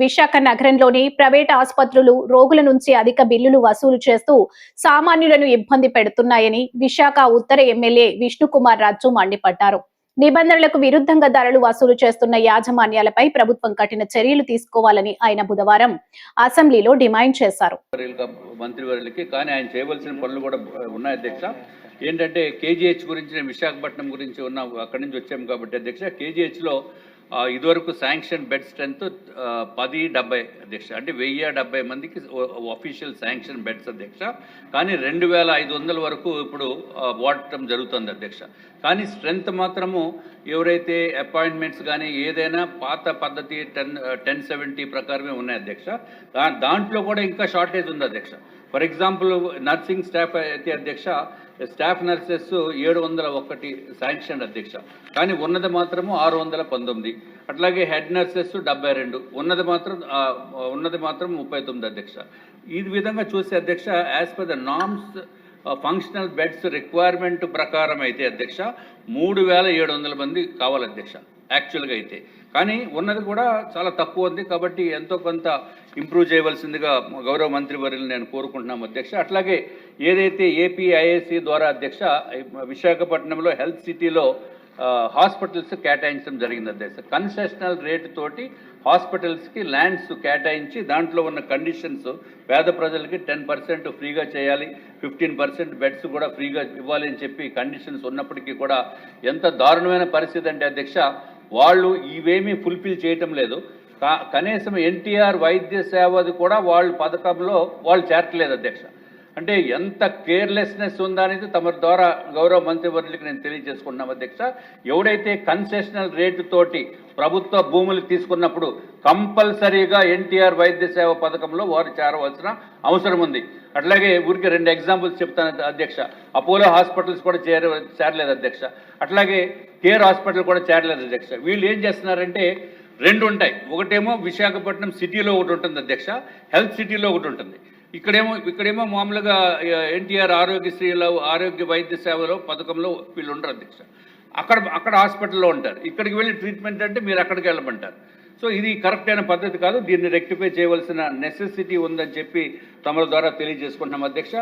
విశాఖ నగరంలోని ప్రైవేట్ ఆసుపత్రులు రోగుల నుంచి అధిక బిల్లులు వసూలు చేస్తూ సామాన్యులను ఇబ్బంది పెడుతున్నాయని విశాఖ ఉత్తర ఎమ్మెల్యే విష్ణుకుమార్ రాజు మండిపడ్డారు. నిబంధనలకు విరుద్ధంగా ధరలు వసూలు చేస్తున్న యాజమాన్యాలపై ప్రభుత్వం కఠిన చర్యలు తీసుకోవాలని ఆయన బుధవారం అసెంబ్లీలో డిమాండ్ చేశారు. మంత్రివర్యులకి కానీ ఆయన చేయవలసిన పనులు కూడా ఉన్నాయి అధ్యక్ష. ఏంటంటే కేజీహెచ్ గురించి విశాఖపట్నం గురించి ఉన్న అక్కడి నుంచి వచ్చాము కాబట్టి అధ్యక్ష, కేజీహెచ్లో ఇదివరకు శాంక్షన్ బెడ్ స్ట్రెంత్ 1070 అధ్యక్ష, అంటే 1070 మందికి అఫీషియల్ శాంక్షన్ బెడ్స్ అధ్యక్ష. కానీ 2500 వరకు ఇప్పుడు వాడటం జరుగుతుంది అధ్యక్ష. కానీ స్ట్రెంత్ మాత్రము ఎవరైతే అపాయింట్మెంట్స్ కానీ ఏదైనా పాత పద్ధతి 1070 ప్రకారమే ఉన్నాయి అధ్యక్ష. దాంట్లో కూడా ఇంకా షార్టేజ్ ఉంది అధ్యక్ష. ఫర్ ఎగ్జాంపుల్ నర్సింగ్ స్టాఫ్ అయితే అధ్యక్ష, స్టాఫ్ నర్సెస్ 701 శాంక్షన్ అధ్యక్ష, కానీ ఉన్నది మాత్రము 619. అట్లాగే హెడ్ నర్సెస్ 72, ఉన్నది మాత్రం 39 అధ్యక్ష. ఈ విధంగా చూస్తే అధ్యక్ష, as per the norms functional beds requirement ప్రకారం అయితే అధ్యక్ష 3700 మంది కావాలి అధ్యక్ష యాక్చువల్గా అయితే. కానీ ఉన్నది కూడా చాలా తక్కువ ఉంది కాబట్టి ఎంతో కొంత ఇంప్రూవ్ చేయవలసిందిగా గౌరవ మంత్రివర్యులు నేను కోరుకుంటున్నాము అధ్యక్ష. అట్లాగే ఏదైతే ఏపీఐఏసీ ద్వారా అధ్యక్ష విశాఖపట్నంలో హెల్త్ సిటీలో హాస్పిటల్స్ కేటాయించడం జరిగింది అధ్యక్ష. కన్సెషనల్ రేటు తోటి హాస్పిటల్స్కి ల్యాండ్స్ కేటాయించి దాంట్లో ఉన్న కండిషన్స్ పేద ప్రజలకి 10% ఫ్రీగా చేయాలి, 15% బెడ్స్ కూడా ఫ్రీగా ఇవ్వాలి అని చెప్పి కండిషన్స్ ఉన్నప్పటికీ కూడా ఎంత దారుణమైన పరిస్థితి అంటే అధ్యక్ష, వాళ్ళు ఇవేమీ ఫుల్ఫిల్ చేయటం లేదు. కనీసం ఎన్టీఆర్ వైద్య సేవది కూడా వాళ్ళు పథకంలో వాళ్ళు చేరట్లేదు అధ్యక్ష. అంటే ఎంత కేర్లెస్నెస్ ఉందా అనేది తమ ద్వారా గౌరవ మంత్రివర్యులకి నేను తెలియజేసుకున్నాం అధ్యక్ష. ఎవడైతే కన్సెషనల్ రేటు తోటి ప్రభుత్వ భూములు తీసుకున్నప్పుడు కంపల్సరీగా ఎన్టీఆర్ వైద్య సేవ పథకంలో వారు చేరవలసిన అవసరం ఉంది. అట్లాగే ఊరికి 2 ఎగ్జాంపుల్స్ చెప్తాను అధ్యక్ష. అపోలో హాస్పిటల్స్ కూడా చేరలేదు అధ్యక్ష. అట్లాగే కేర్ హాస్పిటల్ కూడా చేరలేదు అధ్యక్ష. వీళ్ళు ఏం చేస్తున్నారంటే 2 ఉంటాయి. ఒకటేమో విశాఖపట్నం సిటీలో ఒకటి ఉంటుంది అధ్యక్ష, హెల్త్ సిటీలో ఒకటి ఉంటుంది. ఇక్కడేమో మామూలుగా ఎన్టీఆర్ ఆరోగ్యశ్రీలో ఆరోగ్య వైద్య సేవలో పథకంలో వీళ్ళు ఉండరు అధ్యక్ష. అక్కడ హాస్పిటల్లో ఉంటారు. ఇక్కడికి వెళ్ళి ట్రీట్మెంట్ అంటే మీరు అక్కడికి వెళ్ళమంటారు. సో ఇది కరెక్ట్ అయిన పద్ధతి కాదు. దీన్ని రెక్టిఫై చేయవలసిన నెసెసిటీ ఉందని చెప్పి తమ ద్వారా తెలియజేసుకుంటున్నాం అధ్యక్ష.